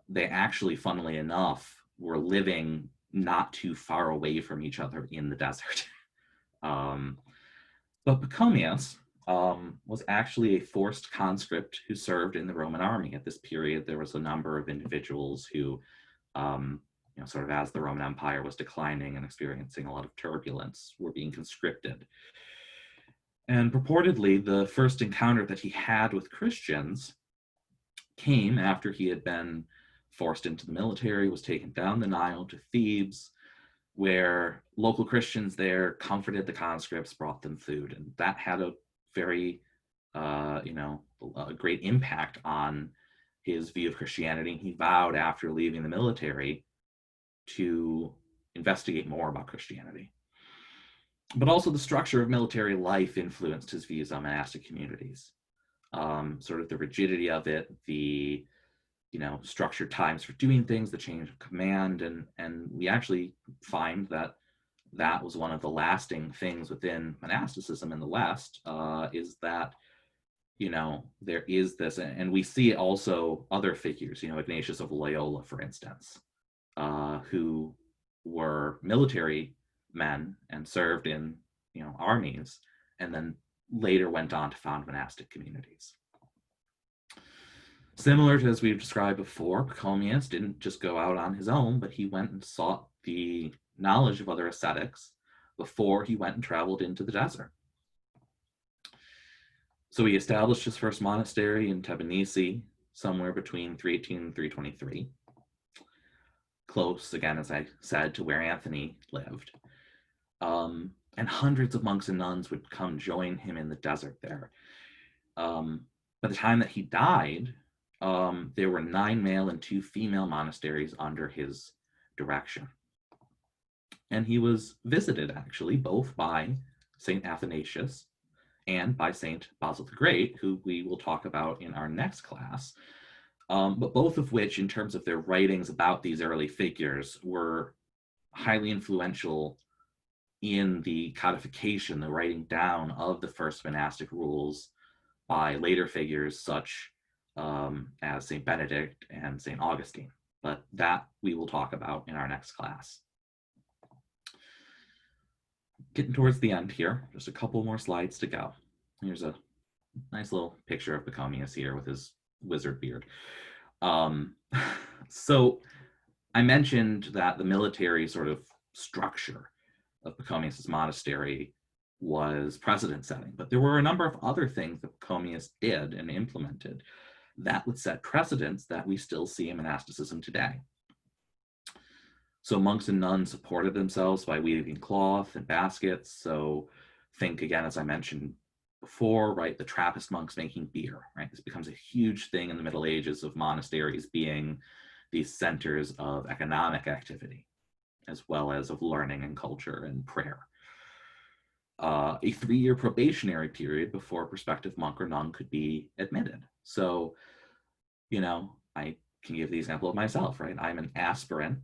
they actually, funnily enough, were living not too far away from each other in the desert. But Pachomius was actually a forced conscript who served in the Roman army. At this period, there was a number of individuals who, sort of as the Roman Empire was declining and experiencing a lot of turbulence, were being conscripted. And purportedly, the first encounter that he had with Christians came after he had been forced into the military, was taken down the Nile to Thebes, where local Christians there comforted the conscripts, brought them food. And that had a very, a great impact on his view of Christianity. He vowed after leaving the military to investigate more about Christianity. But also the structure of military life influenced his views on monastic communities. Sort of the rigidity of it, the structured times for doing things, the change of command, and we actually find that that was one of the lasting things within monasticism in the West, is that there is this, and we see also other figures, Ignatius of Loyola, for instance, who were military men and served in armies, and then later went on to found monastic communities. Similar to as we've described before, Pachomius didn't just go out on his own, but he went and sought the knowledge of other ascetics before he went and traveled into the desert. So he established his first monastery in Tbilisi somewhere between 318 and 323. Close, again, as I said, to where Anthony lived. And hundreds of monks and nuns would come join him in the desert there. By the time that he died, there were 9 male and 2 female monasteries under his direction. And he was visited, actually, both by St. Athanasius and by St. Basil the Great, who we will talk about in our next class. But both of which, in terms of their writings about these early figures, were highly influential in the codification, the writing down of the first monastic rules by later figures such as St. Benedict and St. Augustine. But that we will talk about in our next class. Getting towards the end here, just a couple more slides to go. Here's a nice little picture of Pachomius here with his wizard beard. So I mentioned that the military sort of structure of Pachomius' monastery was precedent setting, but there were a number of other things that Pachomius did and implemented that would set precedents that we still see in monasticism today. So monks and nuns supported themselves by weaving cloth and baskets. So think again, as I mentioned before, right, the Trappist monks making beer, right? This becomes a huge thing in the Middle Ages of monasteries being these centers of economic activity, as well as of learning and culture and prayer. A 3-year probationary period before a prospective monk or nun could be admitted. So, I can give the example of myself, right? I'm an aspirant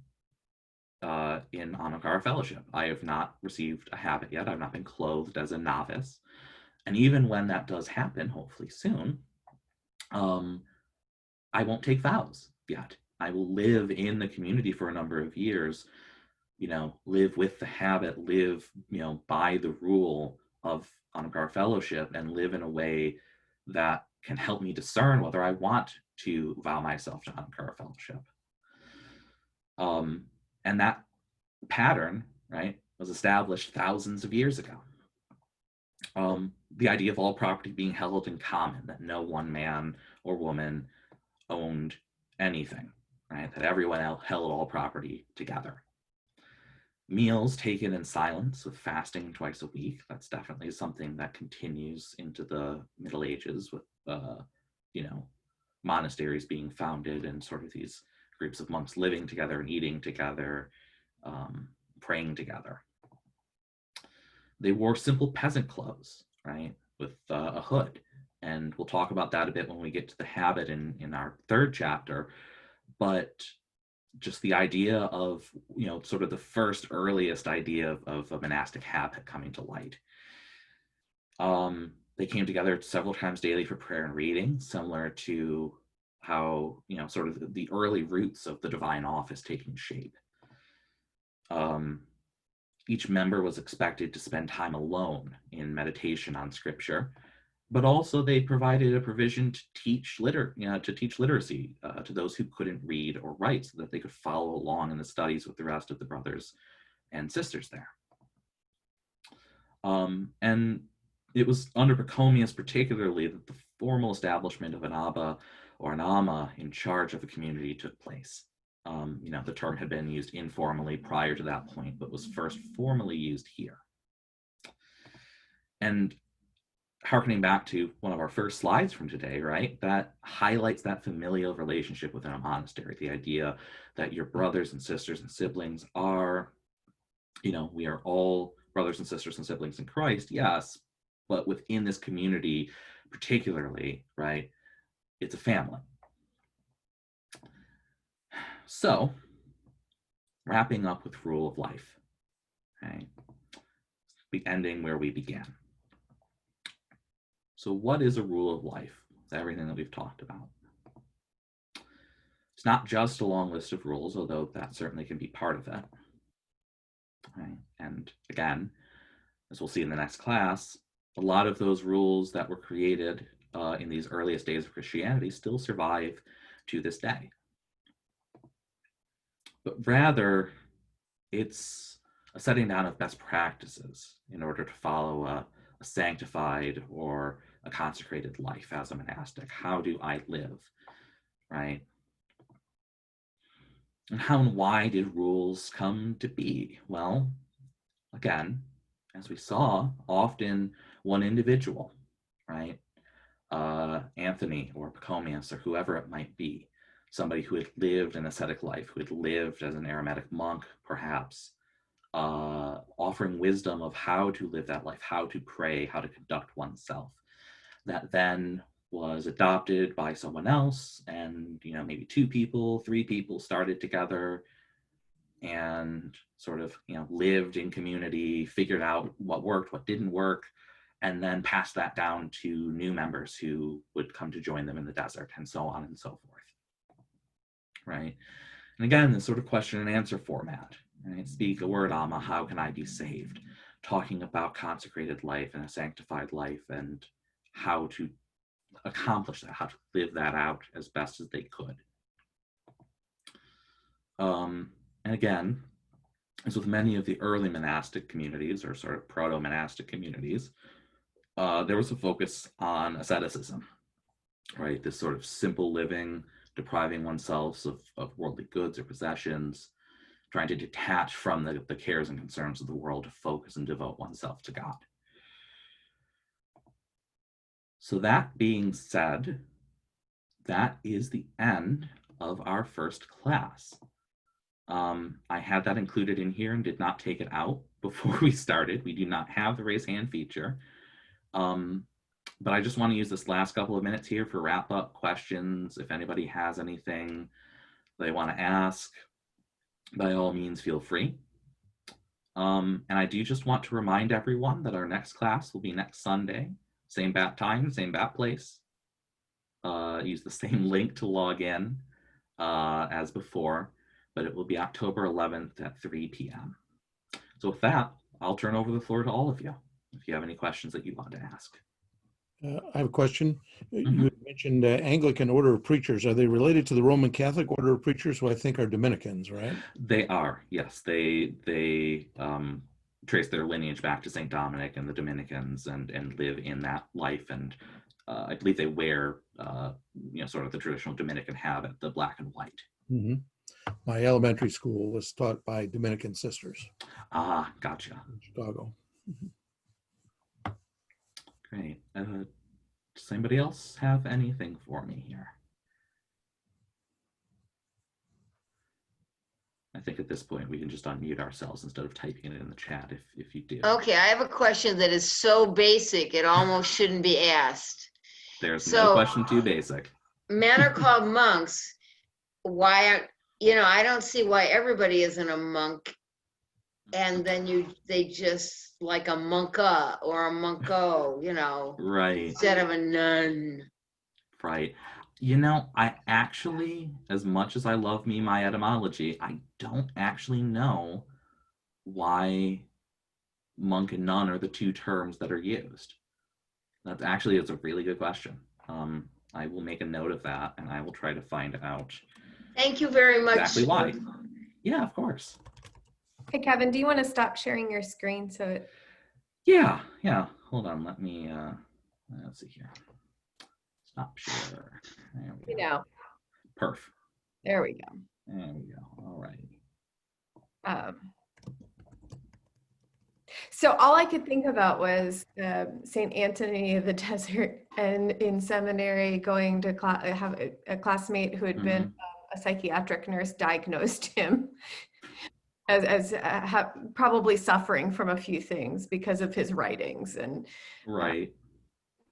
in Anagara Fellowship. I have not received a habit yet. I've not been clothed as a novice. And even when that does happen, hopefully soon, I won't take vows yet. I will live in the community for a number of years, live with the habit, live, by the rule of Anagara Fellowship, and live in a way that can help me discern whether I want to vow myself to Anagara Fellowship. And that pattern, right, was established thousands of years ago. The idea of all property being held in common, that no one man or woman owned anything, right, that everyone held all property together. Meals taken in silence with fasting twice a week, that's definitely something that continues into the Middle Ages with, monasteries being founded and sort of these groups of monks living together and eating together, praying together. They wore simple peasant clothes, right, with a hood. And we'll talk about that a bit when we get to the habit in our 3rd chapter. But just the idea of, sort of the first earliest idea of a monastic habit coming to light. They came together several times daily for prayer and reading, similar to how, sort of the early roots of the divine office taking shape. Each member was expected to spend time alone in meditation on scripture, but also they provided a provision to teach literacy to those who couldn't read or write, so that they could follow along in the studies with the rest of the brothers and sisters there. And it was under Pachomius particularly that the formal establishment of an Abba or an Amma in charge of a community took place. The term had been used informally prior to that point, but was first formally used here. And harkening back to one of our first slides from today, right, that highlights that familial relationship within a monastery, the idea that your brothers and sisters and siblings are, we are all brothers and sisters and siblings in Christ, yes, but within this community particularly, right, it's a family. So, wrapping up with rule of life, okay, ending where we began. So what is a rule of life? It's everything that we've talked about. It's not just a long list of rules, although that certainly can be part of it. Okay. And again, as we'll see in the next class, a lot of those rules that were created in these earliest days of Christianity still survive to this day. But rather, it's a setting down of best practices in order to follow a sanctified or a consecrated life as a monastic. How do I live, right? And how and why did rules come to be? Well, again, as we saw, often one individual, right? Anthony or Pachomius or whoever it might be, somebody who had lived an ascetic life, who had lived as an eremitic monk, perhaps, offering wisdom of how to live that life, how to pray, how to conduct oneself. That then was adopted by someone else, and maybe 2 people, 3 people started together and sort of lived in community, figured out what worked, what didn't work, and then passed that down to new members who would come to join them in the desert, and so on and so forth, right? And again, this sort of question and answer format, right? Speak a word, Amma, how can I be saved? Talking about consecrated life and a sanctified life and how to accomplish that, how to live that out as best as they could. And again, as with many of the early monastic communities or sort of proto-monastic communities, there was a focus on asceticism, right? This sort of simple living, depriving oneself of worldly goods or possessions, trying to detach from the cares and concerns of the world to focus and devote oneself to God. So that being said, that is the end of our first class. I had that included in here and did not take it out before we started. We do not have the raise hand feature. But I just want to use this last couple of minutes here for wrap up questions. If anybody has anything they want to ask, by all means, feel free. And I do just want to remind everyone that our next class will be next Sunday, same bat time, same bat place. Use the same link to log in as before, but it will be October 11th at 3 p.m. So with that, I'll turn over the floor to all of you if you have any questions that you want to ask. I have a question. You had mentioned Anglican Order of Preachers. Are they related to the Roman Catholic Order of Preachers, who I think are Dominicans, right? They are, yes. They trace their lineage back to St. Dominic and the Dominicans and live in that life. And I believe they wear, sort of the traditional Dominican habit, the black and white. Mm-hmm. My elementary school was taught by Dominican sisters. Ah, gotcha. In Chicago. Great. Does anybody else have anything for me here? I think at this point we can just unmute ourselves instead of typing it in the chat if you do. Okay, I have a question that is so basic it almost shouldn't be asked. There's no question too basic. Men are called monks. Why I don't see why everybody isn't a monk. And then they just like a monka or a monko, Right. instead of a nun. Right. I actually, as much as I love me my etymology, I don't actually know why monk and nun are the two terms that are used. That's actually, it's a really good question. I will make a note of that, and I will try to find out Thank you very much. exactly why. Yeah, of course. Hey, Kevin, do you want to stop sharing your screen so it? Yeah. Hold on. Let me, let's see here. Stop share. There we go. Perf. There we go. There we go. All right. So all I could think about was St. Anthony of the Desert, and in seminary going to have a classmate who had been a psychiatric nurse diagnosed him as probably suffering from a few things because of his writings, and Right.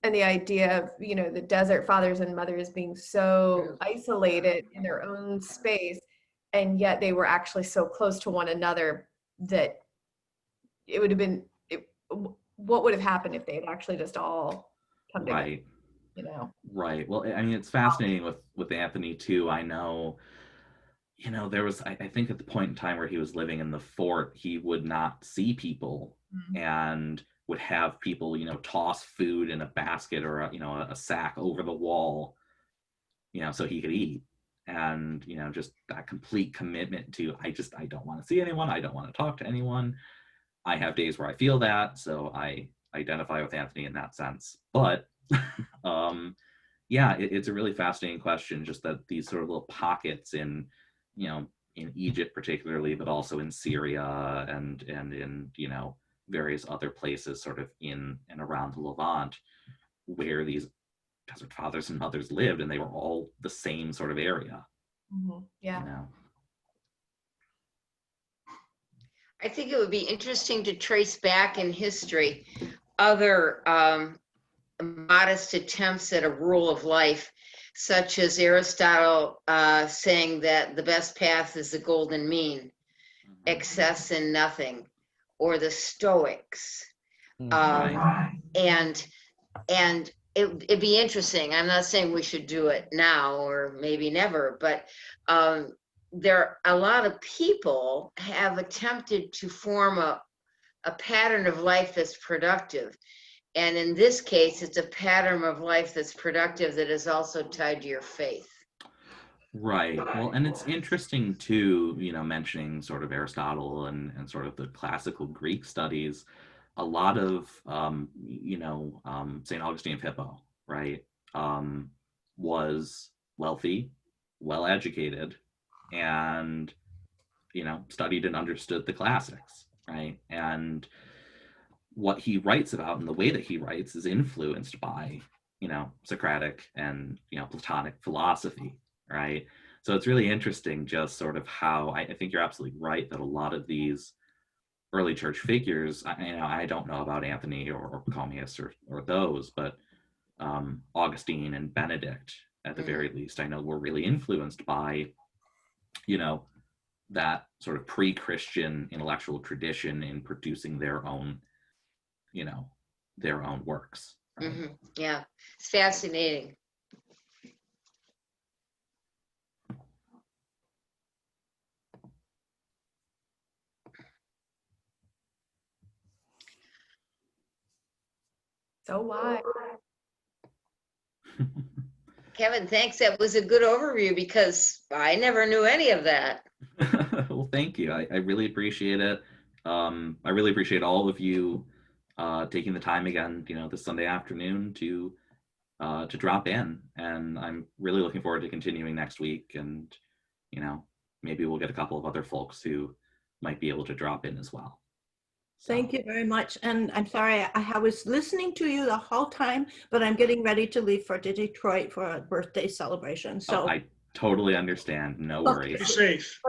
and the idea of the desert fathers and mothers being so isolated in their own space, and yet they were actually so close to one another that it would have been what would have happened if they had actually just all come together, Right. Right. Well, I mean, it's fascinating with Anthony too. I know, there was, I think at the point in time where he was living in the fort, he would not see people and would have people, toss food in a basket or a sack over the wall, so he could eat. And, just that complete commitment to, I don't want to see anyone. I don't want to talk to anyone. I have days where I feel that, so I identify with Anthony in that sense. But yeah, it's a really fascinating question, just that these sort of little pockets in Egypt particularly, but also in Syria and in various other places sort of in and around the Levant, where these desert fathers and mothers lived, and they were all the same sort of area. Yeah. I think it would be interesting to trace back in history other modest attempts at a rule of life, such as Aristotle saying that the best path is the golden mean, excess and nothing, or the Stoics. Right. And it'd be interesting. I'm not saying we should do it now or maybe never, but a lot of people have attempted to form a pattern of life that's productive. And in this case, it's a pattern of life that's productive that is also tied to your faith. Right. Well, and it's interesting too, mentioning sort of Aristotle and sort of the classical Greek studies. A lot of, St. Augustine of Hippo, right, was wealthy, well-educated, and, studied and understood the classics, right? And what he writes about and the way that he writes is influenced by, Socratic and, Platonic philosophy, right? So it's really interesting just sort of how, I think you're absolutely right that a lot of these early church figures, I don't know about Anthony or Pachomius or those, but Augustine and Benedict, at the very least, I know were really influenced by, that sort of pre-Christian intellectual tradition in producing their own works. Right? Yeah, it's fascinating. So why? Kevin, thanks. That was a good overview because I never knew any of that. Well, thank you. I really appreciate it. I really appreciate all of you taking the time again, this Sunday afternoon to drop in. And I'm really looking forward to continuing next week. And, maybe we'll get a couple of other folks who might be able to drop in as well. Thank you very much. And I'm sorry, I was listening to you the whole time, but I'm getting ready to leave for Detroit for a birthday celebration. So I totally understand. No worries. Be safe.